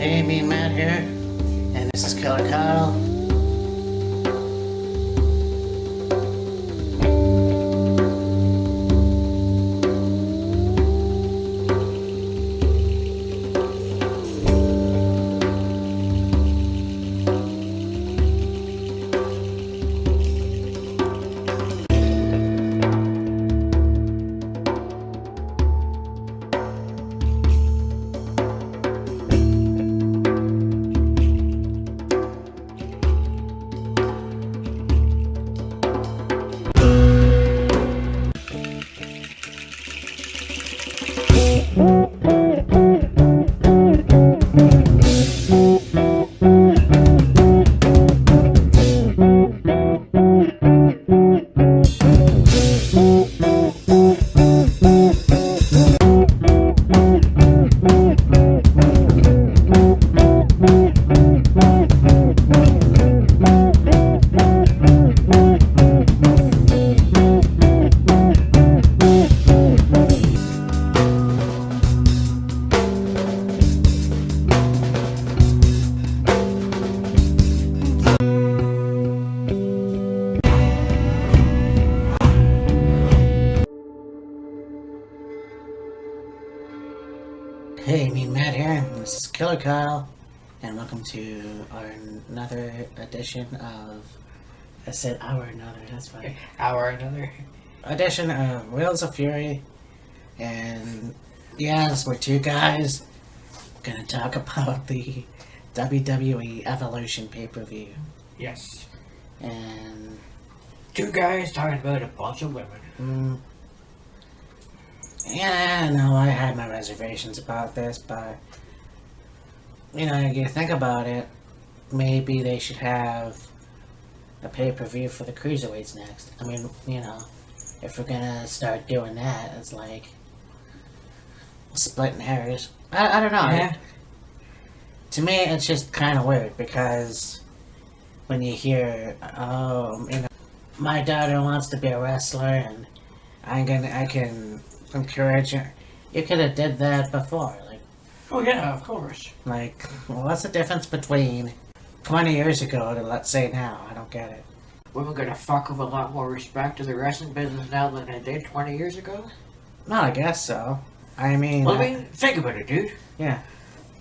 Hey, me and Matt here, and this is Killer Kyle. Hey, me and Matt here, and this is Killer Kyle, and welcome to another edition of, I said another, that's funny. Another Edition of Wheels of Fury, and yes, we're two guys gonna talk about the WWE Evolution pay-per-view, Yes. and Two guys talking about a bunch of women. yeah, no, I had my reservations about this, but you think about it, maybe they should have a pay-per-view for the cruiserweights next. I mean, if we're gonna start doing that, it's like splitting hairs. I don't know. Yeah. To me, it's just kind of weird because when you hear, my daughter wants to be a wrestler, and I can encourage her. You could have did that before. Oh yeah, of course. What's the difference between 20 years ago to, let's say, now? I don't get it. Women gonna fuck with a lot more respect to the wrestling business now than they did 20 years ago? No, I guess so. I mean, Think about it, dude. yeah.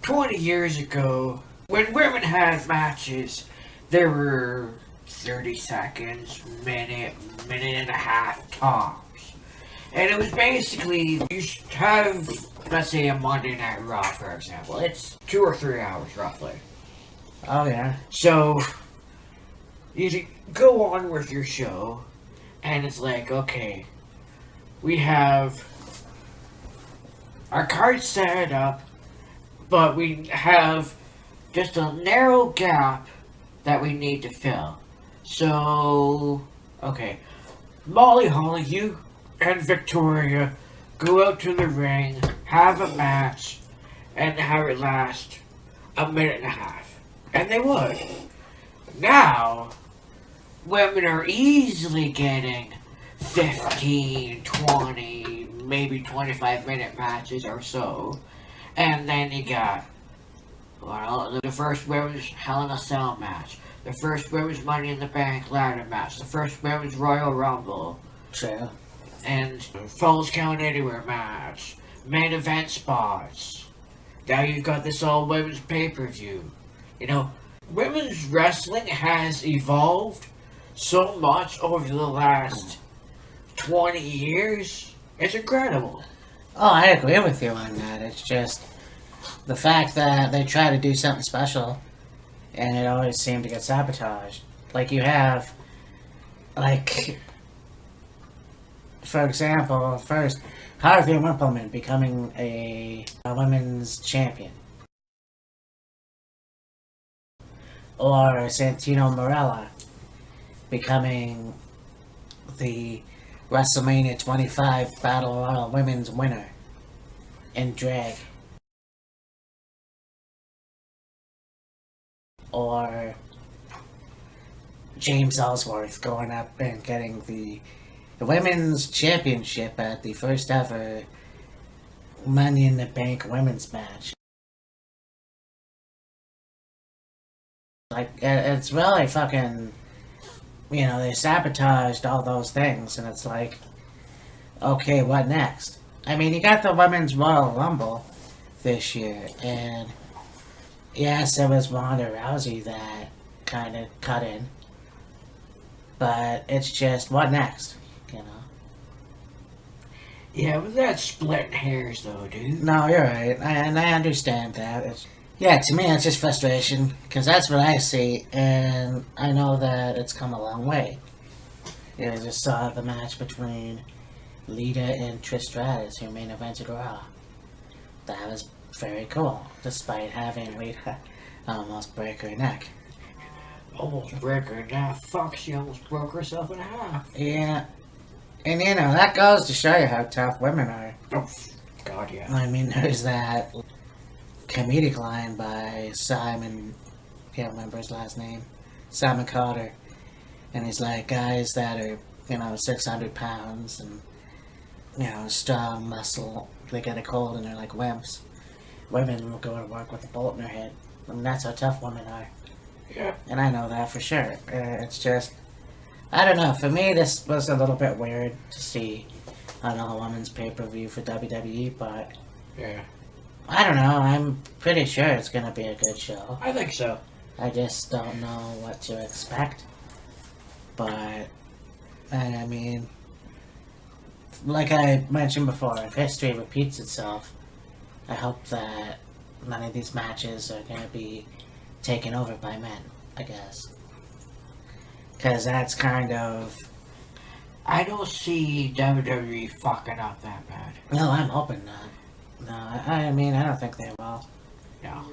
20 years ago, when women had matches, there were 30 seconds, minute and a half tops. And it was basically, you should have, let's say, a Monday Night Raw, for example. It's 2 or 3 hours, roughly. Oh, yeah. So, you go on with your show, and it's like, okay, we have our cards set up, but we have just a narrow gap that we need to fill. So, okay, Molly Holly, you and Victoria go out to the ring, have a match, and have it last a minute and a half. And they would. Now, women are easily getting 15, 20, maybe 25-minute matches or so. And then you got, the first women's Hell in a Cell match, the first women's Money in the Bank ladder match, the first women's Royal Rumble, True. and Falls Count Anywhere match, main event spots. Now you've got this all women's pay-per-view. Women's wrestling has evolved so much over the last 20 years. It's incredible. Oh, I agree with you on that. It's just the fact that they try to do something special, and it always seemed to get sabotaged. You have, for example, first, Harvey Wippleman becoming a women's champion. Or Santino Marella becoming the WrestleMania 25 Battle Royal Women's winner in drag. Or James Ellsworth going up and getting the women's championship at the first ever Money in the Bank women's match. Like, it's really fucking, they sabotaged all those things, and it's like, okay, what next? I mean, you got the Women's Royal Rumble this year, and yes, it was Ronda Rousey that kind of cut in, but it's just, what next, you know? Yeah, but that's splitting hairs, though, dude. No, you're right, and I understand that. Yeah, to me, it's just frustration, because that's what I see, and I know that it's come a long way. I just saw the match between Lita and Trish Stratus, who main evented Raw. That was very cool, despite having Lita almost break her neck. Almost break her neck. Fuck, she almost broke herself in half. Yeah, and that goes to show you how tough women are. Oh, God, yeah. I mean, there's that comedic line by Simon, can't remember his last name, Simon Carter, and he's like, guys that are, 600 pounds and, strong muscle, they get a cold and they're like wimps. Women will go to work with a bullet in their head. I mean, that's how tough women are. Yeah. And I know that for sure. It's just, I don't know, for me this was a little bit weird to see on a women's pay-per-view for WWE, but Yeah. I don't know, I'm pretty sure it's gonna be a good show. I think so. I just don't know what to expect. But, I mean, like I mentioned before, if history repeats itself, I hope that none of these matches are going to be taken over by men, I guess. Because that's kind of... I don't see WWE fucking up that bad. No, I'm hoping not. No, I mean, I don't think they will. No.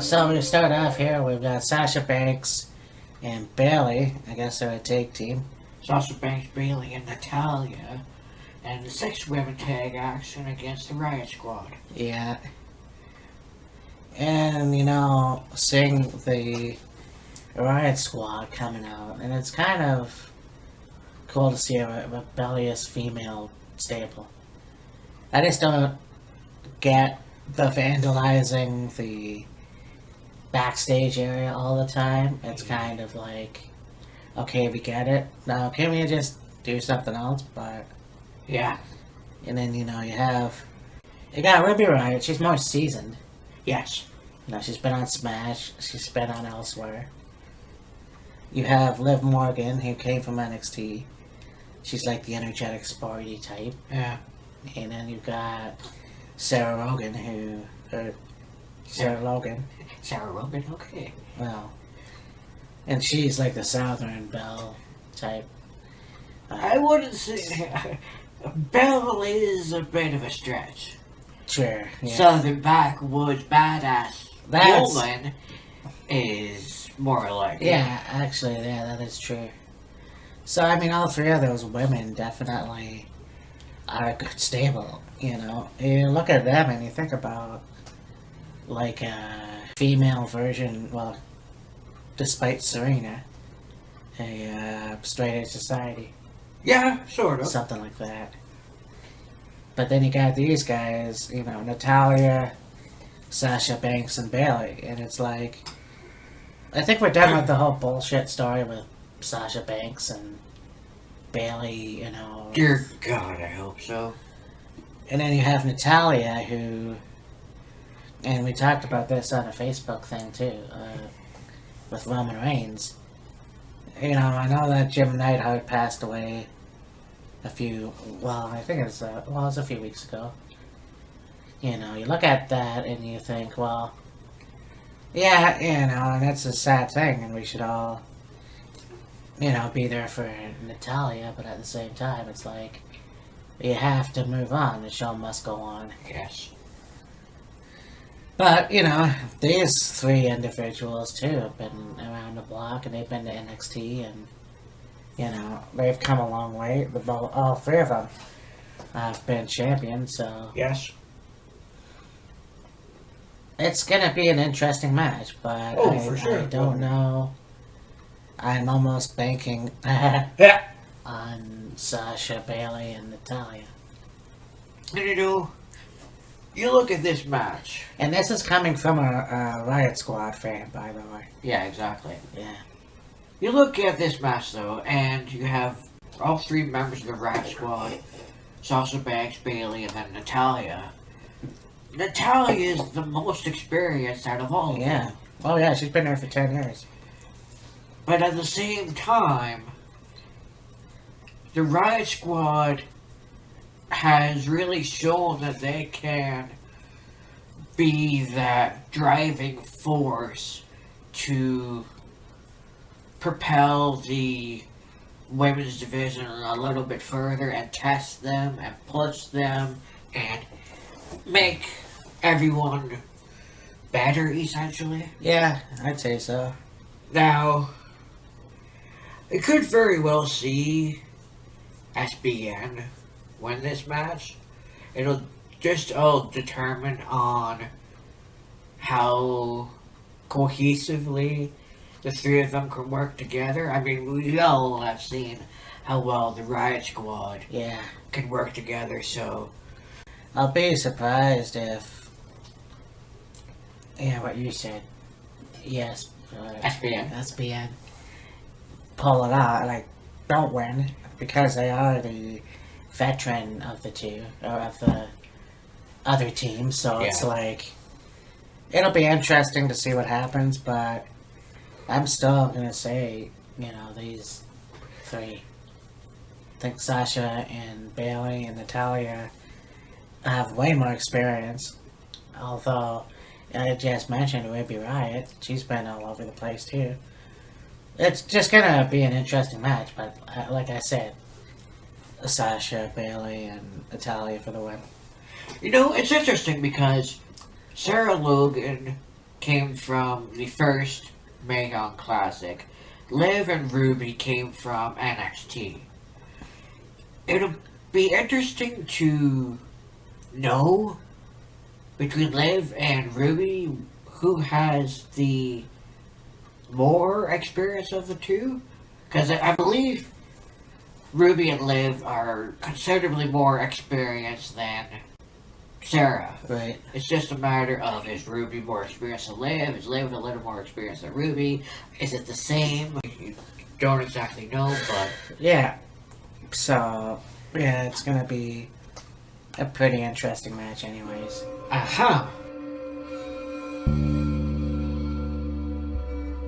So we start off here, we've got Sasha Banks and Bailey. I guess they're a tag team. Sasha Banks, Bailey, and Natalia. And the 6-women tag action against the Riot Squad. Yeah. And, seeing the Riot Squad coming out, and it's kind of cool to see a rebellious female stable. I just don't get the vandalizing the backstage area all the time. It's kind of like, okay, we get it. Now, can we just do something else? But Yeah. and then you got Ruby Riott. She's more seasoned. Yes. She's been on Smash. She's been on elsewhere. You have Liv Morgan, who came from NXT. She's like the energetic, sporty type. Yeah. And then you've got Sarah Logan, Sarah Logan. Sarah Logan, okay. Well, and she's like the Southern Belle type. I wouldn't say... Belle is a bit of a stretch. Sure. Yeah. Southern backwoods badass That's- woman is more like... Yeah, actually, yeah, that is true. So, I mean, all three of those women definitely are a good stable, You look at them and you think about, like, a female version, well, despite Serena, a straight edge society. Yeah, sort of. Something like that. But then you got these guys, Natalia, Sasha Banks, and Bailey, and it's like, I think we're done with the whole bullshit story with Sasha Banks and Bailey, Dear God, I hope so. And then you have Natalia, who, and we talked about this on a Facebook thing too, with Roman Reigns. I know that Jim Neidhart passed away I think it was, it was a few weeks ago. You look at that and you think, well, yeah, and that's a sad thing, and we should all, be there for Natalia, but at the same time, it's like, you have to move on. The show must go on. Yes. But, these three individuals, too, have been around the block, and they've been to NXT, and, they've come a long way. All three of them have been champions, so... Yes. It's gonna be an interesting match, but for sure. I don't know. I'm almost banking Yeah. on Sasha, Bailey, and Natalia. you look at this match. And this is coming from a Riot Squad fan, by the way. Yeah, exactly. Yeah. You look at this match, though, and you have all three members of the Riot Squad, Sasha Banks, Bailey, and then Natalya. Natalya is the most experienced out of all of them. Yeah. Oh, yeah, she's been there for 10 years. But at the same time, the Riot Squad has really shown that they can be that driving force to propel the women's division a little bit further and test them and push them and make everyone better, essentially. Yeah, I'd say so. Now, I could very well see SBN win this match. It'll just all determine on how cohesively the three of them can work together. I mean, we all have seen how well the Riot Squad Yeah. can work together, so... I'll be surprised if... Yeah, what you said. Yes. SBN. Pull it out, like, don't win, because they are the veteran of the two, or of the other team, so it's Yeah. like... It'll be interesting to see what happens, but I'm still gonna say, you know, these three. I think Sasha and Bailey and Natalya have way more experience. Although, I just mentioned Ruby Riot. She's been all over the place too. It's just gonna be an interesting match, but like I said, Sasha, Bailey, and Natalya for the win. You know, it's interesting because Sarah Logan came from the first Mae Young Classic. Liv and Ruby came from NXT. It'll be interesting to know between Liv and Ruby who has the more experience of the two. Because I believe Ruby and Liv are considerably more experienced than Sarah. Right. It's just a matter of, is Ruby more experienced than Liv? Is Liv a little more experienced than Ruby? Is it the same? You don't exactly know, but... Yeah. So, yeah, it's gonna be a pretty interesting match anyways. Aha!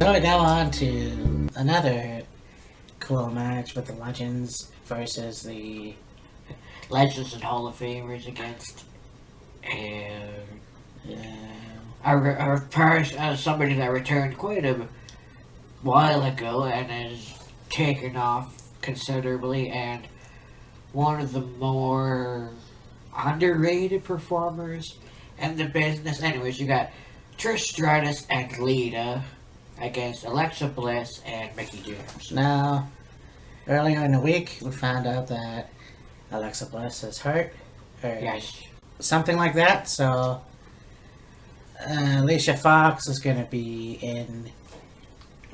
So we go on to another cool match with the Legends versus the... Legends and Hall of Famers against... somebody that returned quite a while ago and has taken off considerably, and one of the more underrated performers in the business. Anyways, you got Trish Stratus and Lita against Alexa Bliss and Mickey James. Now, earlier in the week, we found out that Alexa Bliss is hurt. Or Yes. something like that, so Alicia Fox is going to be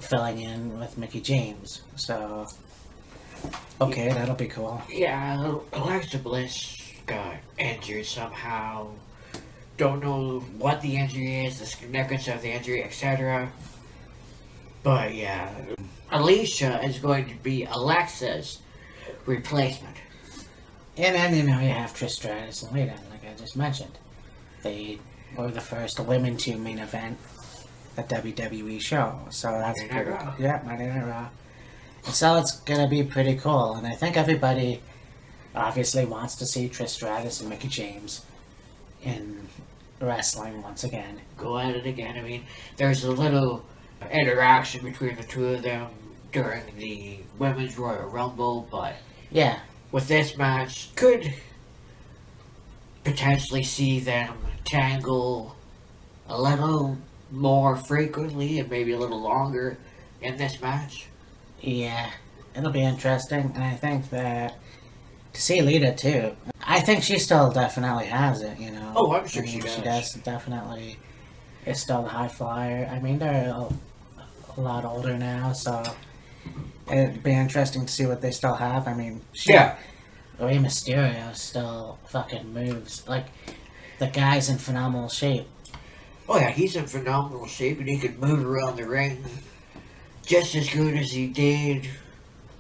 filling in with Mickey James, so okay, that'll be cool. Yeah, Alexa Bliss got injured somehow. Don't know what the injury is, the significance of the injury, etc. But yeah, Alicia is going to be Alexa's replacement. And then, you know, you have Trish Stratus and Lita, like I just mentioned. They were the first women to main event a WWE show, so that's Monday Night pretty Raw. cool. Yeah, Monday Night Raw. And so it's gonna be pretty cool, and I think everybody obviously wants to see Trish Stratus and Mickey James in wrestling once again. Go at it again. I mean, there's a little interaction between the two of them during the Women's Royal Rumble, but Yeah, with this match, could potentially see them tangle a little more frequently and maybe a little longer in this match. yeah, it'll be interesting, and I think that to see Lita too, I think she still definitely has it, you know. Oh, I'm sure I she mean, does. She does definitely. Is still the high flyer. I mean, they're a lot older now, so it'd be interesting to see what they still have. I mean, Yeah. Rey Mysterio still fucking moves. Like, the guy's in phenomenal shape. Oh yeah, he's in phenomenal shape and he can move around the ring just as good as he did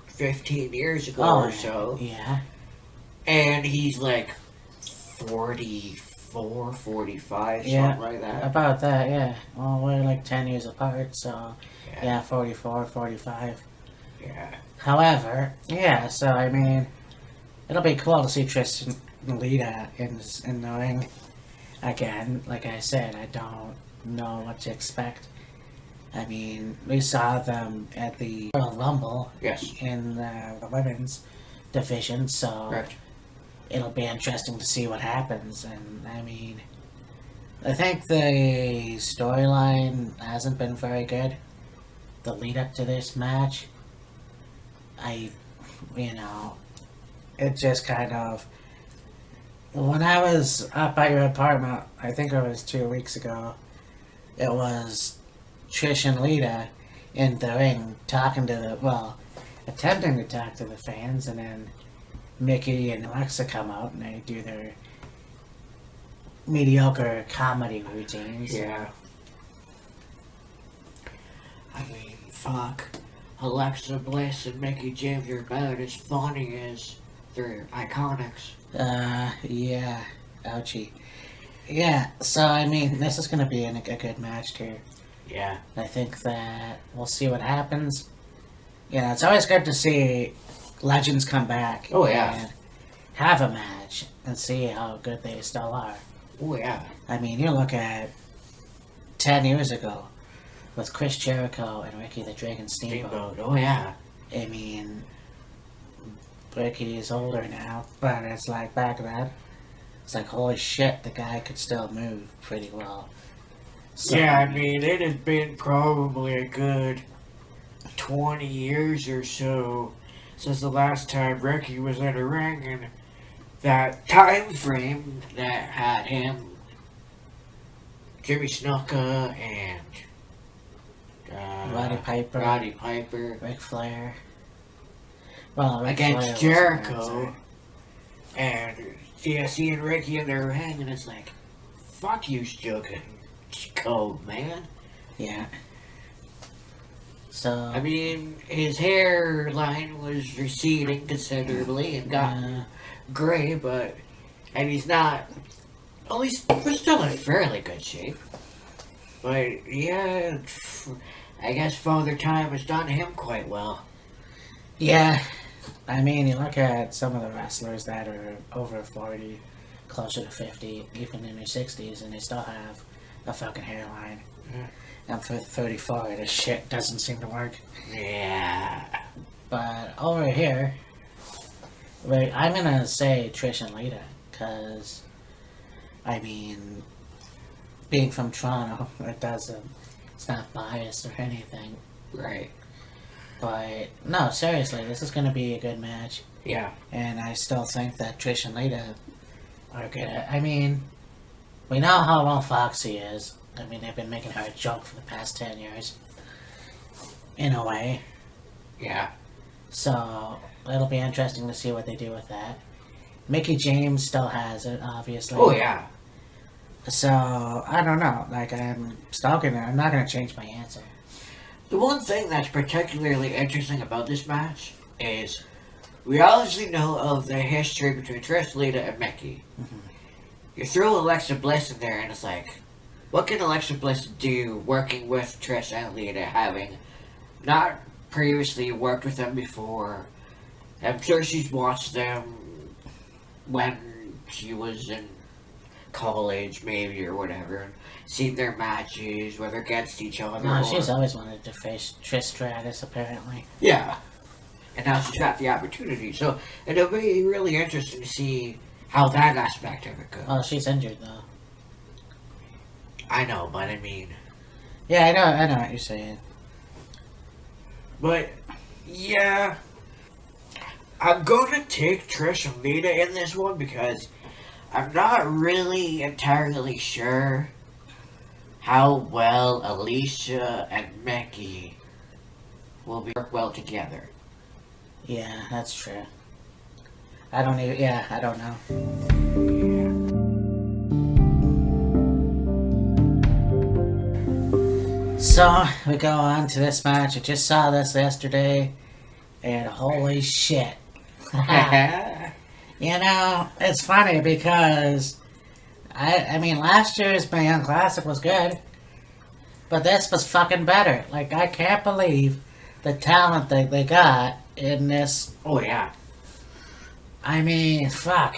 15 years ago or so. Yeah. And he's like 44, 45, something like that. About that, yeah. Well, we're like 10 years apart, so yeah, 44, 45. Yeah. However, yeah, so I mean, it'll be cool to see Trish and Lita in the ring again. Like I said, I don't know what to expect. I mean, we saw them at the Royal Rumble in the women's division, so it'll be interesting to see what happens. And I mean, I think the storyline hasn't been very good. The lead up to this match, it just kind of. When I was up at your apartment, I think it was 2 weeks ago, it was Trish and Lita in the ring attempting to talk to the fans, and then Mickey and Alexa come out and they do their mediocre comedy routines. Yeah. I mean, fuck. Alexa Bliss and Mickey James are about as funny as their Iconics. Yeah. Ouchie. Yeah, so I mean, this is gonna be a good match here. Yeah. I think that we'll see what happens. It's always good to see legends come back. Oh, yeah. And have a match and see how good they still are. Oh, yeah. I mean, you look at 10 years ago with Chris Jericho and Ricky the Dragon Steamboat. Oh, yeah. I mean, Ricky is older now, but it's like back then, it's like, holy shit, the guy could still move pretty well. So, yeah, I mean, it has been probably a good 20 years or so since the last time Ricky was in a ring, and that time frame that had him, Jimmy Snuka, and Roddy Piper, Ric Flair. Well, Ric against Flair Jericho, and seeing Ricky in their ring, and it's like, fuck you, Snuka. Cold, man. Yeah. So I mean, his hairline was receding considerably and got gray, and he's not. At least we're still in fairly good shape. But yeah, I guess Father Time has done him quite well. Yeah, I mean, you look at some of the wrestlers that are over 40, closer to 50, even in their 60s, and they still have a fucking hairline. And for 34, this shit doesn't seem to work. Yeah. But over here, I'm gonna say Trish and Lita, because, I mean, being from Toronto, it's not biased or anything. Right. But, no, seriously, this is gonna be a good match. Yeah. And I still think that Trish and Lita are good at, I mean, we know how well Foxy is. I mean, they've been making her a joke for the past 10 years. In a way. Yeah. So, it'll be interesting to see what they do with that. Mickey James still has it, obviously. Oh, yeah. So, I don't know. Like, I'm not going to change my answer. The one thing that's particularly interesting about this match is we obviously know of the history between Trish, Lita, and Mickey. Mm-hmm. You throw Alexa Bliss in there, and it's like, what can Alexa Bliss do working with Trish and Lita, having not previously worked with them before? I'm sure she's watched them when she was in college, maybe, or whatever, and seen their matches, whether against each other. No, she's always wanted to face Trish Stratus, apparently. Yeah. And now she's got the opportunity. So it'll be really interesting to see how that aspect of it goes. Oh, she's injured, though. I know, but I mean... Yeah, I know what you're saying. But, yeah... I'm gonna take Trish and Lita in this one because I'm not really entirely sure how well Alicia and Mickey will work well together. Yeah, that's true. I don't know. So we go on to this match. I just saw this yesterday, and holy shit. You know, it's funny because I mean, last year's Mae Young Classic was good, but this was fucking better. Like, I can't believe the talent that they got in this. Oh yeah. I mean, fuck.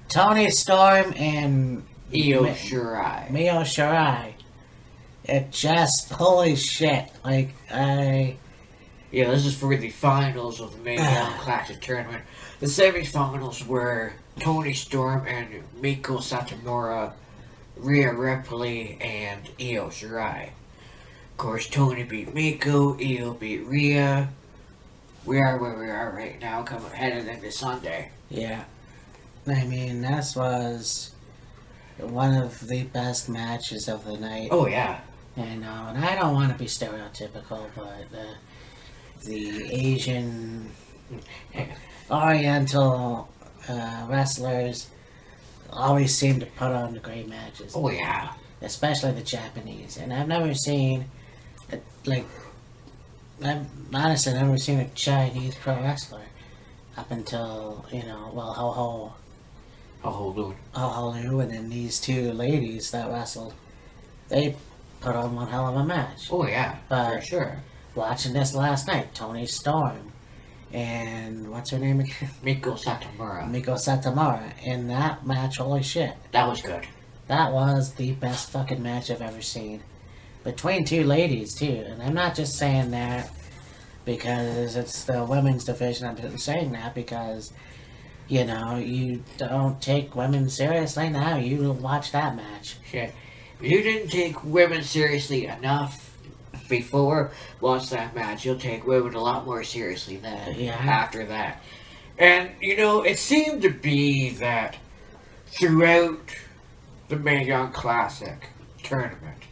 Tony Storm and Io Shirai. Mio Shirai. It just, holy shit. Like, Yeah, this is for the finals of the Mae Young Classic tournament. The semifinals were Tony Storm and Miko Satomura, Rhea Ripley, and Io Shirai. Of course, Tony beat Miko, Io beat Rhea. We are where we are right now, headed into Sunday. yeah. I mean, this was one of the best matches of the night. Oh yeah. And I don't want to be stereotypical, but the Asian, Oriental wrestlers always seem to put on the great matches. Oh yeah. Especially the Japanese. And I've never seen, I've honestly never seen a Chinese pro wrestler up until, Ho Ho Lu, and then these two ladies that wrestled, they put on one hell of a match. Oh yeah, But for sure. watching this last night, Tony Storm and what's her name again? Miko Satomura. Miko Satomura. In that match, holy shit. That was good. That was the best fucking match I've ever seen. Between two ladies, too. And I'm not just saying that because it's the women's division. I'm saying that because, you don't take women seriously now. You watch that match. Shit. If you didn't take women seriously enough before, watch that match. You'll take women a lot more seriously after that. And, it seemed to be that throughout the Mae Young Classic tournament,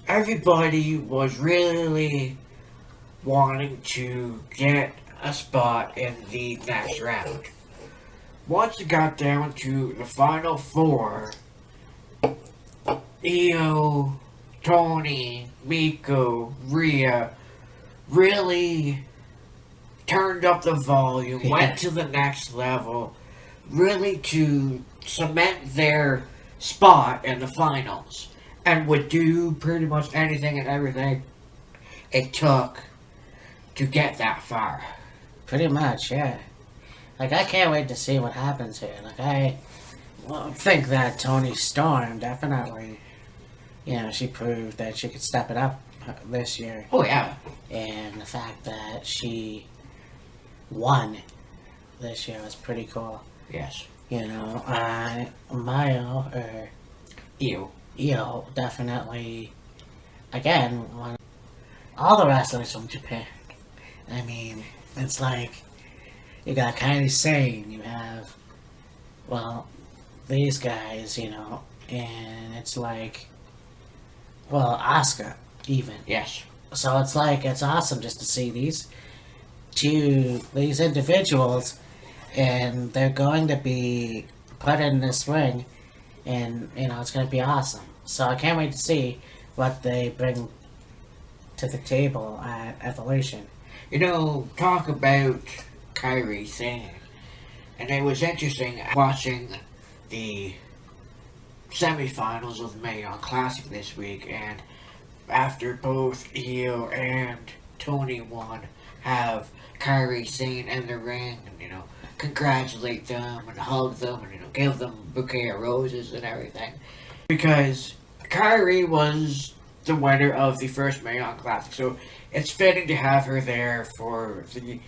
everybody was really wanting to get a spot in the next round. Once it got down to the final four, Io, Tony, Miko, Rhea really turned up the volume, went to the next level, really to cement their spot in the finals, and would do pretty much anything and everything it took to get that far. Pretty much, yeah. Like, I can't wait to see what happens here. Like, I think that Tony Storm definitely, she proved that she could step it up this year. Oh, yeah. And the fact that she won this year was pretty cool. Yes. Mayo, or Io, definitely, again, all the wrestlers from Japan. I mean, it's like, you got Kairi Sane, you have, these guys, and it's like, Asuka, even. Yes. So it's like, it's awesome just to see these individuals, and they're going to be put in this ring, and, it's going to be awesome. So I can't wait to see what they bring to the table at Evolution. Talk about Kairi Sane. And it was interesting watching the semifinals of the Mae Young Classic this week, and after both Io and Tony won, have Kairi Sane in the ring and, congratulate them and hug them and, give them a bouquet of roses and everything. Because Kairi was the winner of the first Mae Young Classic, so it's fitting to have her there for the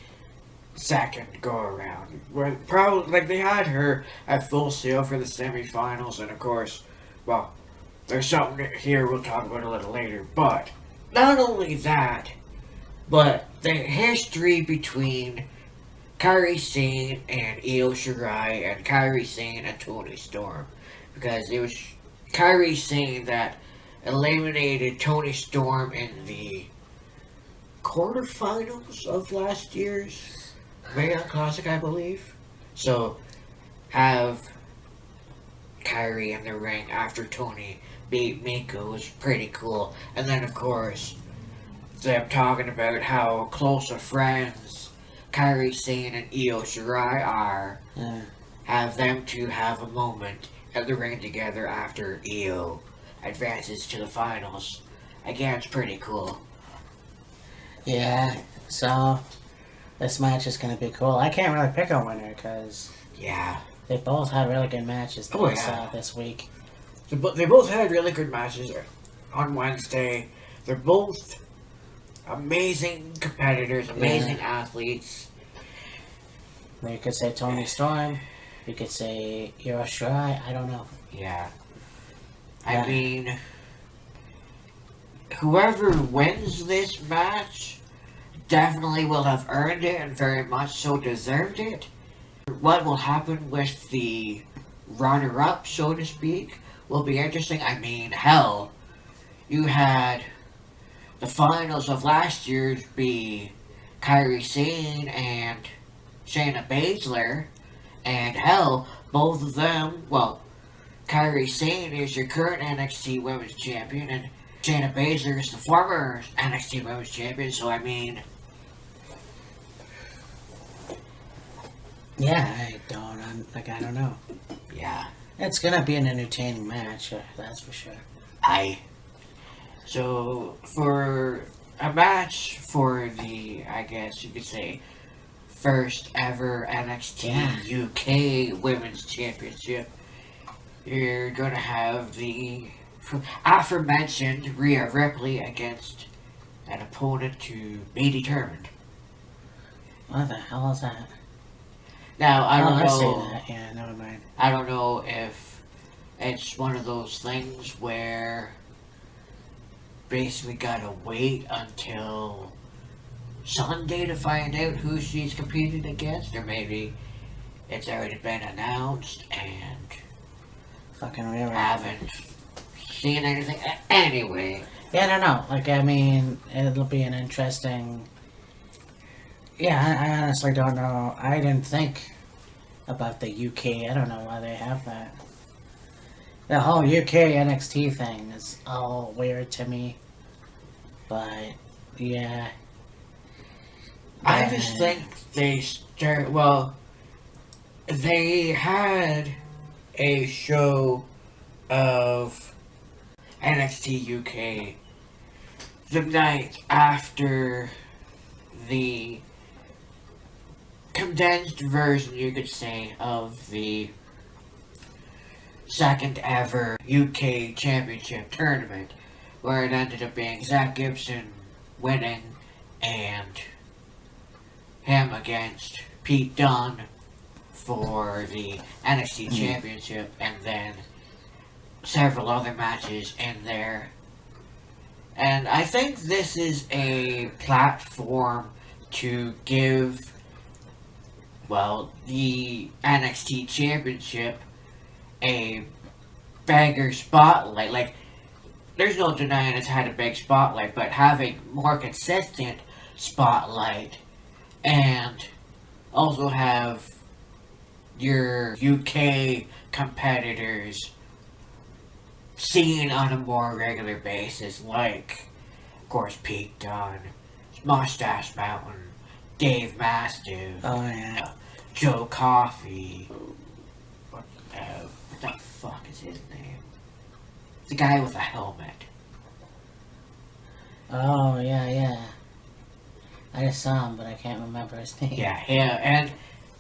second go around. Where probably they had her at Full Sail for the semifinals, and of course, there's something here we'll talk about a little later. But not only that, but the history between Kairi Sane and Io Shirai and Kairi Sane and Tony Storm, because it was Kairi Sane that eliminated Tony Storm in the quarterfinals of last year's Mae Young Classic, I believe. So, have Kyrie in the ring after Tony beat Miko was pretty cool. And then, of course, them talking about how close of friends Kyrie Sane and Io Shirai are. Yeah. Have them two have a moment in the ring together after Io advances to the finals. Again, it's pretty cool. Yeah, so this match is going to be cool. I can't really pick a winner because Yeah. they both had really good matches that Oh, I yeah. saw this week. They both had really good matches on Wednesday. They're both amazing competitors, amazing athletes. You could say Tony Storm. You could say Io Shirai. I don't know. Yeah. Yeah. I mean, whoever wins this match definitely will have earned it and very much so deserved it. What will happen with the runner-up, so to speak, will be interesting. I mean, hell, you had the finals of last year's be Kyrie Sane and Shayna Baszler, and hell, both of them, well, Kyrie Sane is your current NXT Women's Champion, and Shayna Baszler is the former NXT Women's Champion, so I mean... Yeah, I don't know. Yeah. It's going to be an entertaining match, that's for sure. So, for a match for the, I guess you could say, first ever NXT UK Women's Championship, you're going to have the aforementioned Rhea Ripley against an opponent to be determined. What the hell is that? Now, I don't I know. see that. Yeah, never mind. I don't know if it's one of those things where basically gotta wait until Sunday to find out who she's competing against, or maybe it's already been announced and Fucking Rhea Ripley. haven't seen anything. Anyway, Yeah, no. Like, I mean, it'll be an interesting... Yeah, I honestly don't know. I didn't think about the UK. I don't know why they have that. The whole UK NXT thing is all weird to me. But, yeah. I just think they had a show of NXT UK the night after the condensed version, you could say, of the second ever UK Championship tournament, where it ended up being Zach Gibson winning and him against Pete Dunne for the NXT Championship, and then several other matches in there. And I think this is a platform to give, well, the NXT Championship a bigger spotlight. Like, there's no denying it's had a big spotlight, but having more consistent spotlight and also have your UK competitors seen on a more regular basis, like, of course, Pete Dunne, Mustache Mountain, Dave Mastiff, Oh, yeah. Joe Coffey, what the fuck is his name? The guy with a helmet. Oh, yeah. I just saw him, but I can't remember his name. Yeah, and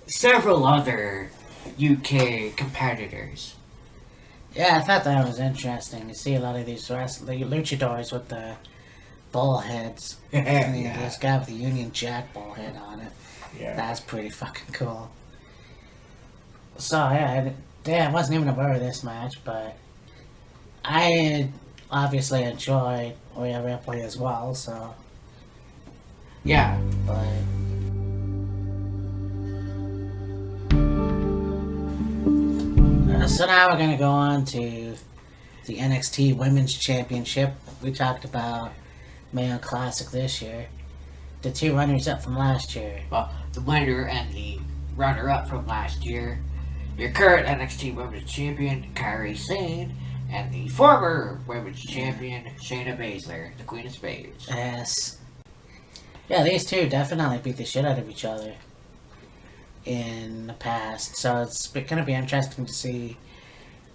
several other UK competitors. Yeah, I thought that was interesting. You see a lot of these luchadors with the bull heads. And you know, this guy with the Union Jack bull head on it. Yeah. That's pretty fucking cool. So, yeah, I wasn't even aware of this match, but I obviously enjoyed Rhea Ripley as well, so... Yeah. But... So now we're going to go on to the NXT Women's Championship. We talked about Mayo Classic this year. The two runners-up from last year. Well, the winner and the runner-up from last year your current NXT Women's Champion, Kairi Sane, and the former Women's Champion, Shayna Baszler, the Queen of Spades. Yes. Yeah, these two definitely beat the shit out of each other in the past, so it's gonna be interesting to see.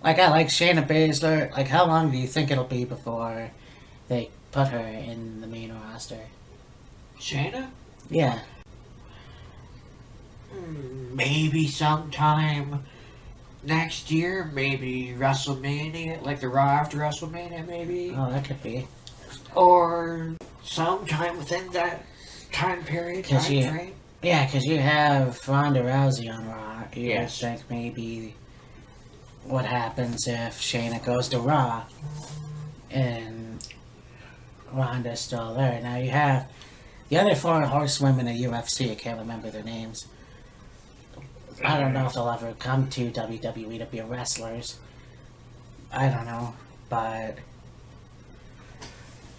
Like, I like Shayna Baszler. Like, how long do you think it'll be before they put her in the main roster? Shayna? Yeah. Maybe sometime next year, maybe WrestleMania, like the Raw after WrestleMania, maybe. Oh, that could be. Or sometime within that time period, time frame. Yeah, because you have Ronda Rousey on Raw. You Yes. would think maybe what happens if Shayna goes to Raw and Ronda's still there. Now you have the other four horsewomen of UFC. I can't remember their names. I don't know if they'll ever come to WWE to be wrestlers. I don't know, but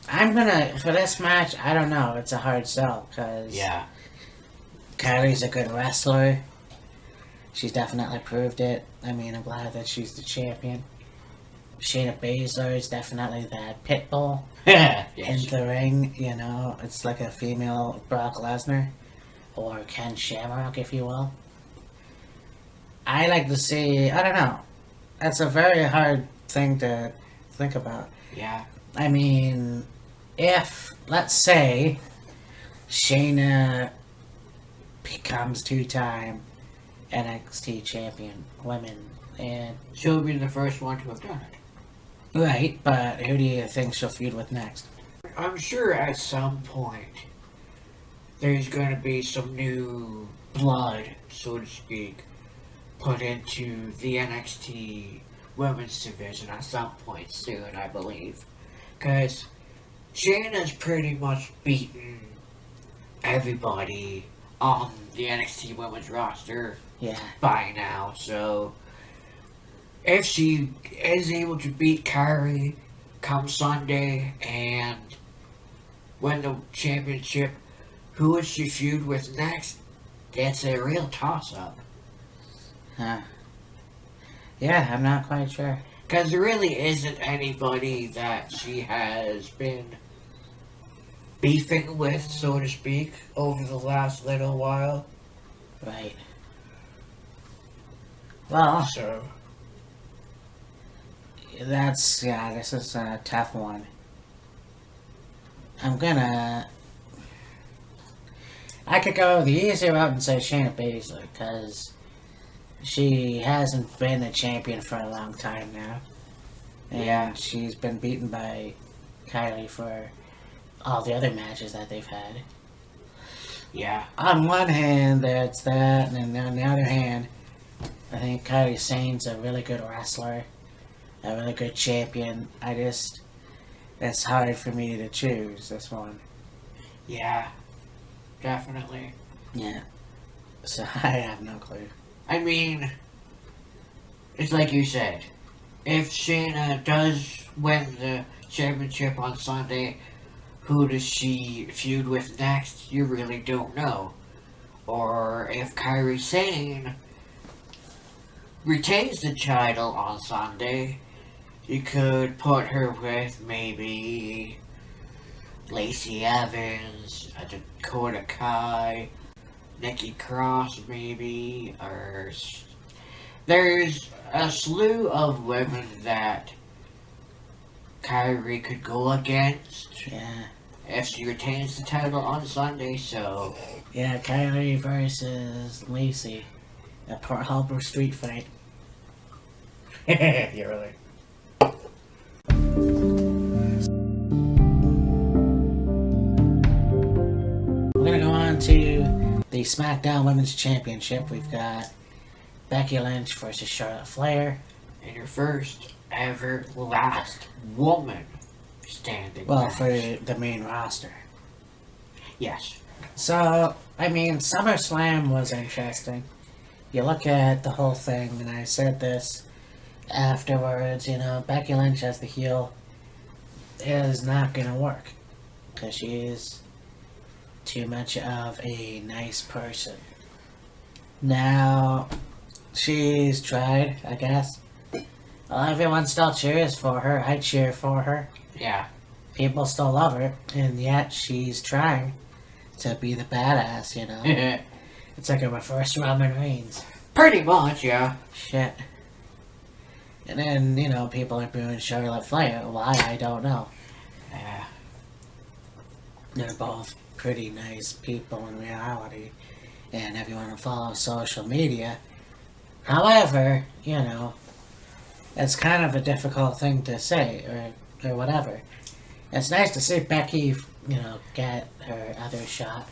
I'm gonna, for this match, I don't know. It's a hard sell because Yeah. Kylie's a good wrestler. She's definitely proved it. I mean, I'm glad that she's the champion. Shayna Baszler is definitely that pit bull in Yes. the ring. You know, it's like a female Brock Lesnar or Ken Shamrock, if you will. I like to see. I don't know. That's a very hard thing to think about. Yeah. I mean, if, let's say, Shayna becomes two-time NXT champion women, and She'll be the first one to have done it. right, but who do you think she'll feud with next? I'm sure at some point there's going to be some new blood, so to speak, put into the NXT women's division at some point soon, I believe. Because Shayna's pretty much beaten everybody on the NXT women's roster Yeah, by now, so if she is able to beat Kairi come Sunday and win the championship, who would she feud with next? It's a real toss-up. huh? Yeah, I'm not quite sure. Because there really isn't anybody that she has been beefing with, so to speak, over the last little while. Right. Well, So, this is a tough one. I could go the easier route and say Shayna Baszler, because she hasn't been a champion for a long time now. And Yeah. she's been beaten by Kylie for all the other matches that they've had. yeah. On one hand, there's that, and then on the other hand, I think Kairi Sane's a really good wrestler, a really good champion. It's hard for me to choose this one. Yeah. Definitely. Yeah. So I have no clue. I mean, it's like you said. If Shayna does win the championship on Sunday, who does she feud with next? You really don't know. Or if Kairi Sane retains the title on Sunday, you could put her with maybe Lacey Evans, Dakota Kai, Nikki Cross maybe, or there's a slew of women that Kyrie could go against Yeah. if she retains the title on Sunday, so Yeah, Kyrie versus Lacey. A Pearl Harbor street fight. you're really. We're gonna go on to the SmackDown Women's Championship. We've got Becky Lynch versus Charlotte Flair. And your first ever last woman standing. Well, match. for the main roster. Yes. So, I mean, SummerSlam was interesting. You look at the whole thing, and I said this afterwards, Becky Lynch as the heel is not going to work. Because she is too much of a nice person. Now, She's tried, I guess. Well, everyone still cheers for her. I cheer for her. Yeah. People still love her, and yet she's trying to be the badass, you know? It's like a reverse Roman Reigns. Pretty much, yeah. Shit. And then, you know, people are booing Charlotte Flair. Why, I don't know. Yeah. They're both pretty nice people in reality, and everyone who follows social media. However, you know, it's kind of a difficult thing to say, or whatever. It's nice to see Becky, you know, get her other shot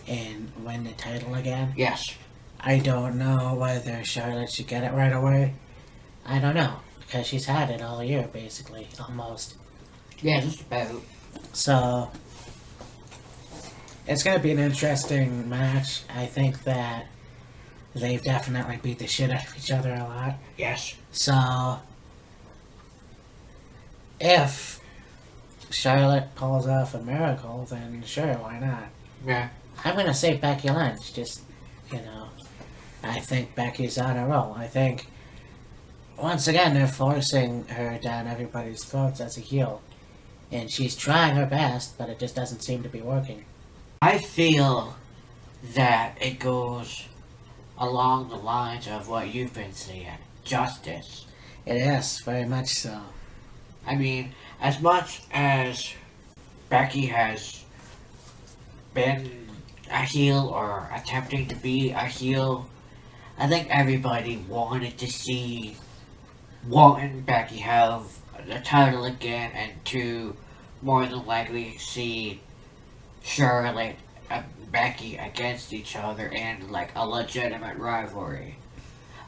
and win the title again. Yes. I don't know whether Charlotte should get it right away. I don't know, because she's had it all year, basically, almost. Yeah, just about. So, it's going to be an interesting match. I think that they've definitely beat the shit out of each other a lot. Yes. So, if Charlotte pulls off a miracle, then sure, why not? Yeah. I'm going to say Becky Lynch, just, you know, I think Becky's on a roll. I think, once again, they're forcing her down everybody's throats as a heel. And she's trying her best, but it just doesn't seem to be working. I feel that it goes along the lines of what you've been saying. Justice. It is, very much so. I mean, as much as Becky has been a heel or attempting to be a heel, I think everybody wanted to see one, Becky have the title again, and two, more than likely see Charlotte and Becky against each other in like a legitimate rivalry,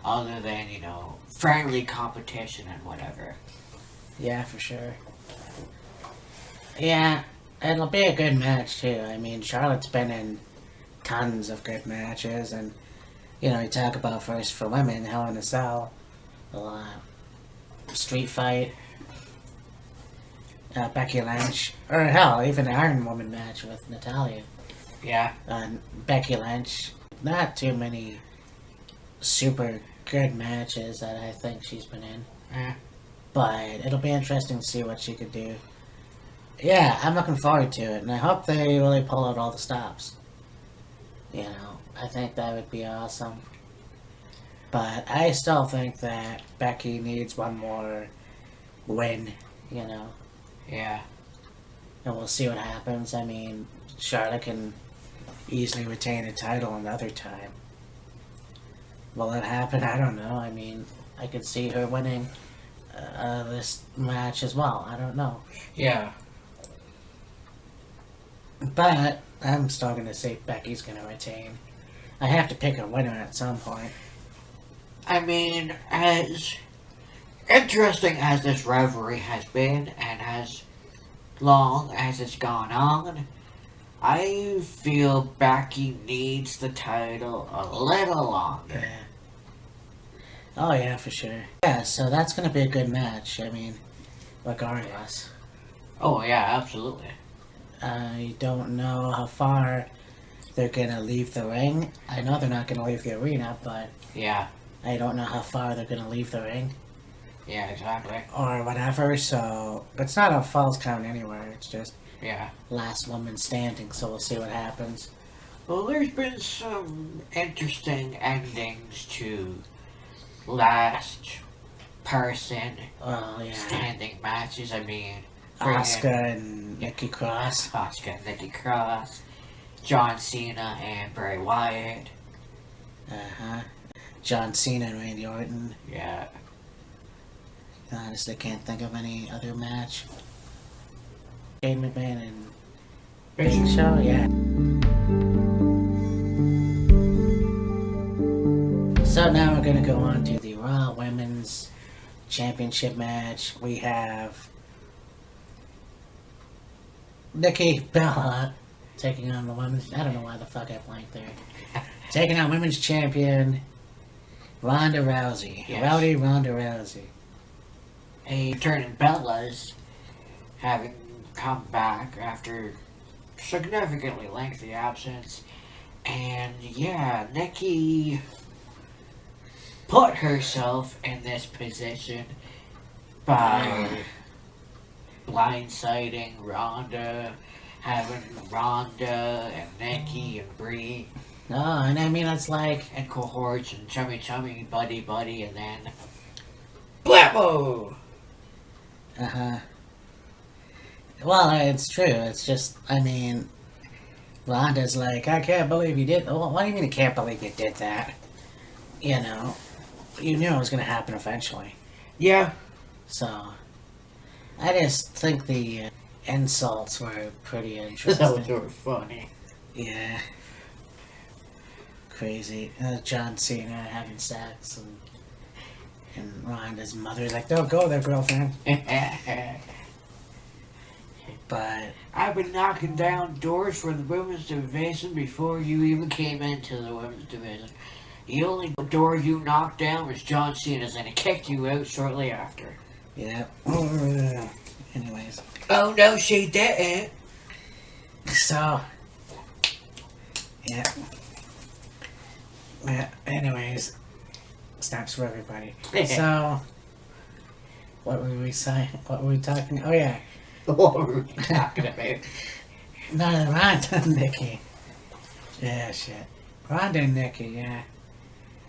other than, you know, friendly competition and whatever. Yeah, for sure. Yeah, it'll be a good match too. I mean, Charlotte's been in tons of good matches, and you know, you talk about first for women, Hell in a Cell, Street Fight, Becky Lynch, or hell, even the Iron Woman match with Natalia. Yeah. And Becky Lynch, not too many super good matches that I think she's been in. Yeah. But it'll be interesting to see what she could do. Yeah, I'm looking forward to it, and I hope they really pull out all the stops. You know, I think that would be awesome. But I still think that Becky needs one more win, you know. Yeah. And we'll see what happens. I mean, Charlotte can easily retain the title another time. Will it happen? I don't know. I mean, I could see her winning this match as well. I don't know. Yeah. But I'm still going to say Becky's going to retain. I have to pick a winner at some point. I mean, as interesting as this rivalry has been, and as long as it's gone on, I feel Becky needs the title a little longer. Yeah. Oh, yeah, for sure. Yeah, so that's going to be a good match. I mean, regardless. Oh, yeah, absolutely. I don't know how far they're going to leave the ring. I know they're not going to leave the arena, but Yeah. I don't know how far they're going to leave the ring. Yeah, exactly. Or whatever, so it's not a false count anywhere. It's just Yeah. last woman standing, so we'll see what happens. Well, there's been some interesting endings to last person Oh, yeah. standing matches. I mean, Asuka and Nikki Cross. Asuka, Nikki Cross, John Cena, and Bray Wyatt. Uh-huh. John Cena and Randy Orton. Yeah. Honestly, can't think of any other match. Shane McMahon and Big Big Show, yeah. So now we're gonna go on to the Raw Women's Championship match. We have Nikki Bella taking on the women's. I don't know why the fuck I blanked there. Taking on women's champion Ronda Rousey. Yes. Rowdy Ronda Rousey. A turning Bella's having come back after significantly lengthy absence, and yeah, Nikki put herself in this position by blindsiding Ronda, having Ronda and Nikki and Brie Oh, and I mean, it's like, and cohorts and chummy buddy, and then blammo! well, it's true. It's just, I mean, Ronda's like, I can't believe you did. Well, what do you mean I can't believe you did that? You know, you knew it was going to happen eventually. Yeah. So, I just think the insults were pretty interesting. Those were funny. Yeah. Crazy. John Cena having sex and Ronda's mother like, don't go there, girlfriend. But I've been knocking down doors for the women's division before you even came into the women's division. The only door you knocked down was John Cena's, and it kicked you out shortly after. yeah. Anyways. Oh no, she didn't. So yeah. Anyways, snaps for everybody. So what were we saying? What were we talking? Oh yeah. What were we talking about? No, Ronda and Nikki. Yeah, shit. Ronda and Nikki, yeah.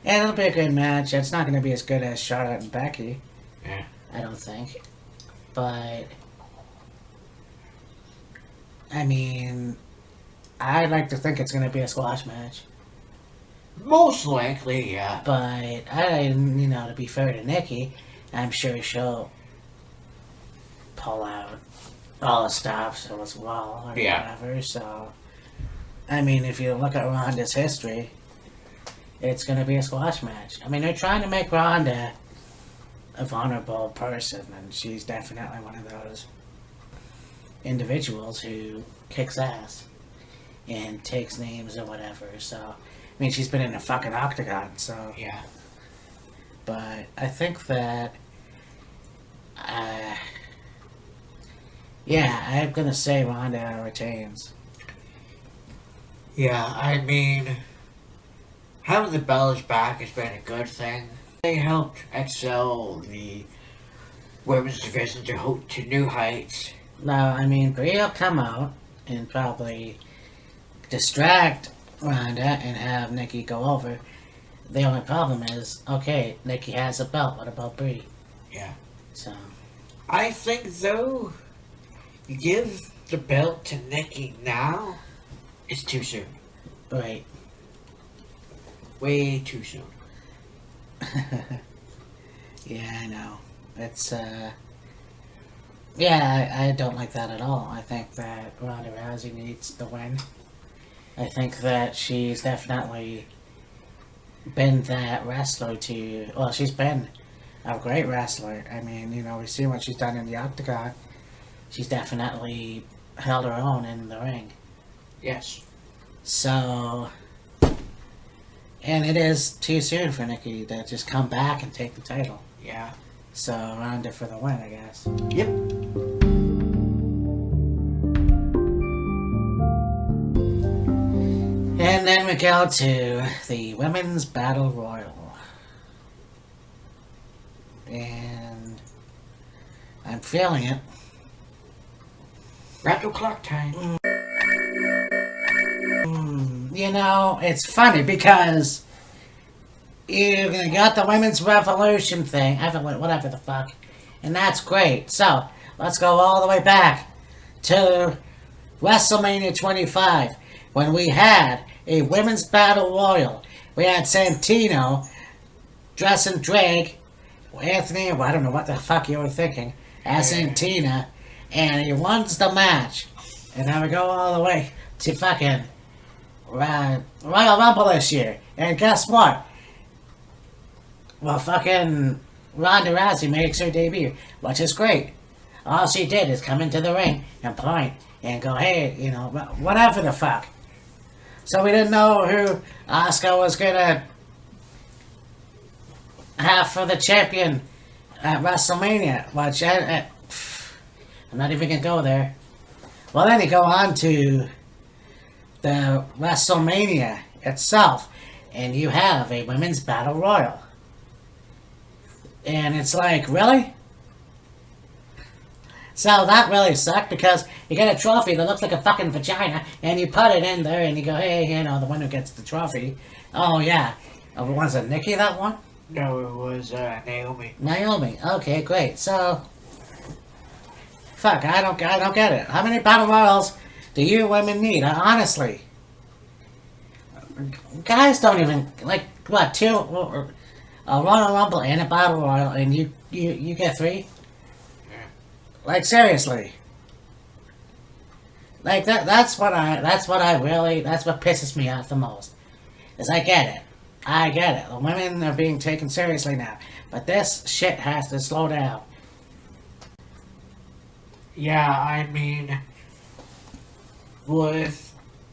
Yeah, it'll be a good match. It's not going to be as good as Charlotte and Becky. Yeah. I don't think. But, I mean, I'd like to think it's going to be a squash match. Most likely, yeah. But, to be fair to Nikki, I'm sure she'll pull out all the stops as well, or whatever. So, I mean, if you look at Ronda's history, it's going to be a squash match. I mean, they're trying to make Ronda a vulnerable person, and she's definitely one of those individuals who kicks ass and takes names or whatever. So, I mean, she's been in a fucking octagon, so. Yeah. But I think that, yeah, I'm going to say Ronda retains. Yeah, I mean, having the Bellas back has been a good thing. They helped excel the women's division to new heights. Now, I mean, Brie will come out and probably distract Ronda and have Nikki go over. The only problem is, okay, Nikki has a belt. What about Brie? Yeah. So, I think, though, you give the belt to Nikki now, it's too soon. right. Way too soon. Yeah, I know. It's, yeah, I don't like that at all. I think that Ronda Rousey needs the win. I think that she's definitely been that wrestler well, she's been a great wrestler. I mean, we've seen what she's done in the octagon. She's definitely held her own in the ring. Yes. So, and it is too soon for Nikki to just come back and take the title. Yeah. So, Ronda for the win, I guess. Yep. And then we go to the Women's Battle Royal. And I'm feeling it. Rattle clock time. It's funny because you got the Women's Revolution thing, whatever the fuck, and that's great. So, let's go all the way back to WrestleMania 25, when we had a Women's Battle Royal. We had Santino dressing Drake, Anthony, I don't know what the fuck you were thinking, as Santina, and he wins the match. And now we go all the way to fucking Royal Rumble this year. And guess what? Well, fucking Ronda Rousey makes her debut, which is great. All she did is come into the ring and point and go, hey, whatever the fuck. So we didn't know who Asuka was gonna have for the champion at WrestleMania, which I'm not even gonna go there. Well, then you go on to the WrestleMania itself, and you have a Women's Battle Royal. And it's like, really? So that really sucked because you get a trophy that looks like a fucking vagina and you put it in there and you go, hey, you know, the winner gets the trophy. Oh, yeah. Oh, was it Nikki that won? No, it was Naomi. Naomi. Okay, great. So, fuck, I don't get it. How many battle royals do you women need? Honestly. Guys don't even, like, what, two? A Royal Rumble and a Battle Royal and you get three? Like, seriously. Like, that's what pisses me off the most. Is I get it. I get it. The women are being taken seriously now. But this shit has to slow down. Yeah, I mean, with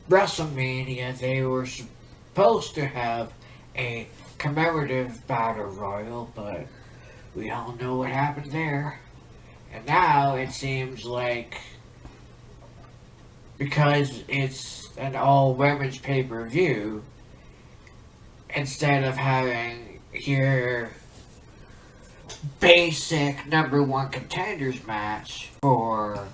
WrestleMania, they were supposed to have a commemorative battle royal, but we all know what happened there. And now it seems like, because it's an all women's pay-per-view, instead of having your basic number one contenders match for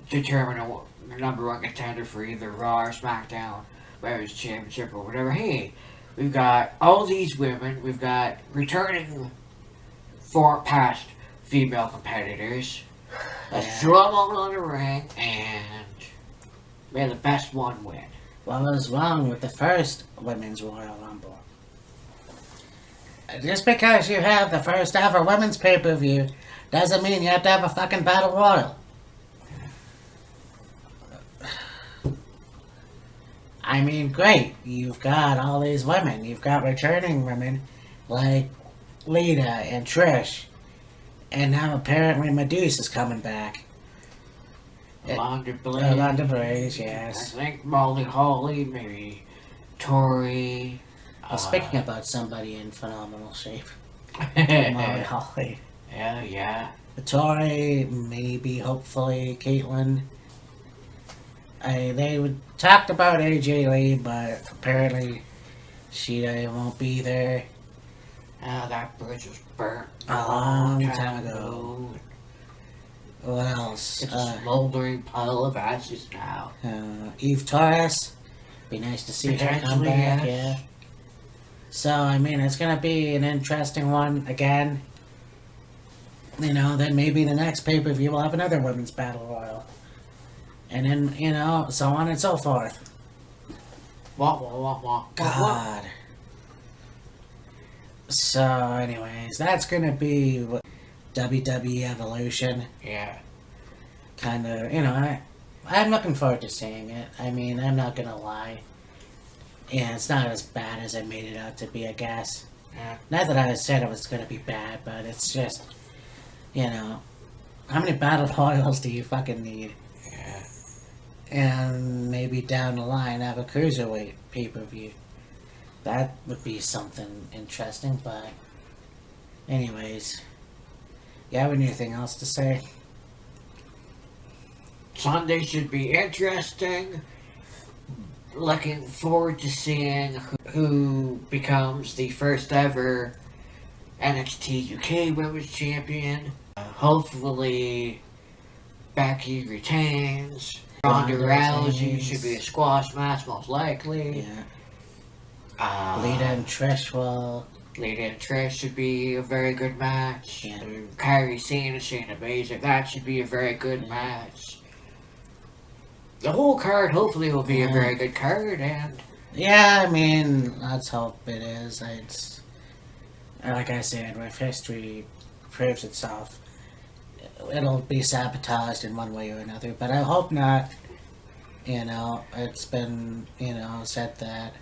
determining the number one contender for either Raw or SmackDown Women's Championship or whatever, hey, we've got all these women, we've got returning past female competitors. Let's throw them all in the ring and may the best one win. What was wrong with the first Women's Royal Rumble? Just because you have the first ever women's pay-per-view doesn't mean you have to have a fucking battle royal. I mean, great. You've got all these women. You've got returning women like Lita and Trish. And now apparently Medusa's coming back. Alondra Blaze. Alondra Blaze, yes. I think Molly Holly, maybe Tori. Well, speaking about somebody in phenomenal shape. Molly Holly. Yeah. Tori, maybe, hopefully, Caitlyn. They talked about AJ Lee, but apparently she won't be there. That bridge was burnt A long time ago. What else? It's a smoldering pile of ashes now. Eve Torres. Be nice to see her come back, yes. yeah. So, I mean, it's going to be an interesting one again. You know, then maybe the next pay-per-view will have another women's battle royal. And then, you know, so on and so forth. God. So, anyways, that's going to be WWE Evolution. Yeah. Kind of, you know, I'm looking forward to seeing it. I mean, I'm not going to lie. Yeah, it's not as bad as I made it out to be, I guess. Yeah. Not that I said it was going to be bad, but it's just, you know, how many battle royals do you fucking need? Yeah. And maybe down the line have a cruiserweight pay-per-view. That would be something interesting, but anyways. You have anything else to say? Sunday should be interesting. Looking forward to seeing who becomes the first ever NXT UK Women's Champion. Hopefully, Becky retains. Ronda Rousey should be a squash match, most likely. Yeah. Lita and Trish will. Lita and Trish should be a very good match. Yeah. Kairi Sane and Shayna Baszler, that should be a very good match. The whole card hopefully will be a very good card, and yeah, I mean, let's hope it is. It's like I said, if history proves itself, it'll be sabotaged in one way or another. But I hope not. You know, it's been said that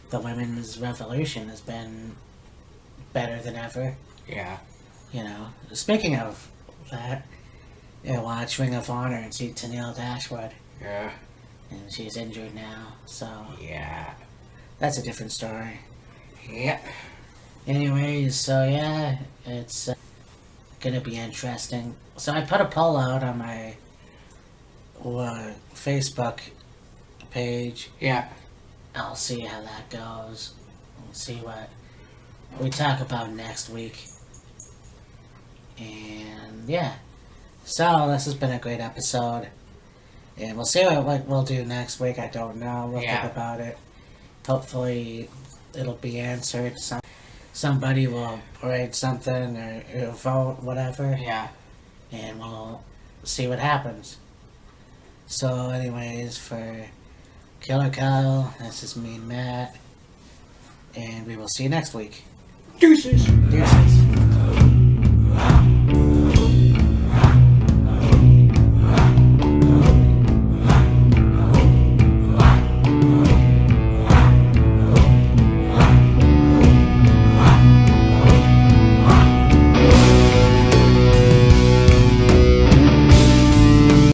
the women's revolution has been better than ever. yeah. You know, speaking of that, watch Ring of Honor and see Tenille Dashwood. Yeah. And she's injured now, so Yeah. that's a different story. Yep. Anyways, so yeah, it's gonna be interesting. So I put a poll out on my Facebook page. Yeah. I'll see how that goes. We'll see what we talk about next week. And yeah. So this has been a great episode. And we'll see what we'll do next week. I don't know. We'll think about it. Hopefully it'll be answered. Somebody will write something or vote, whatever. Yeah. And we'll see what happens. So anyways, for Killer Kyle, this is me and Matt. And we will see you next week. Deuces. Deuces.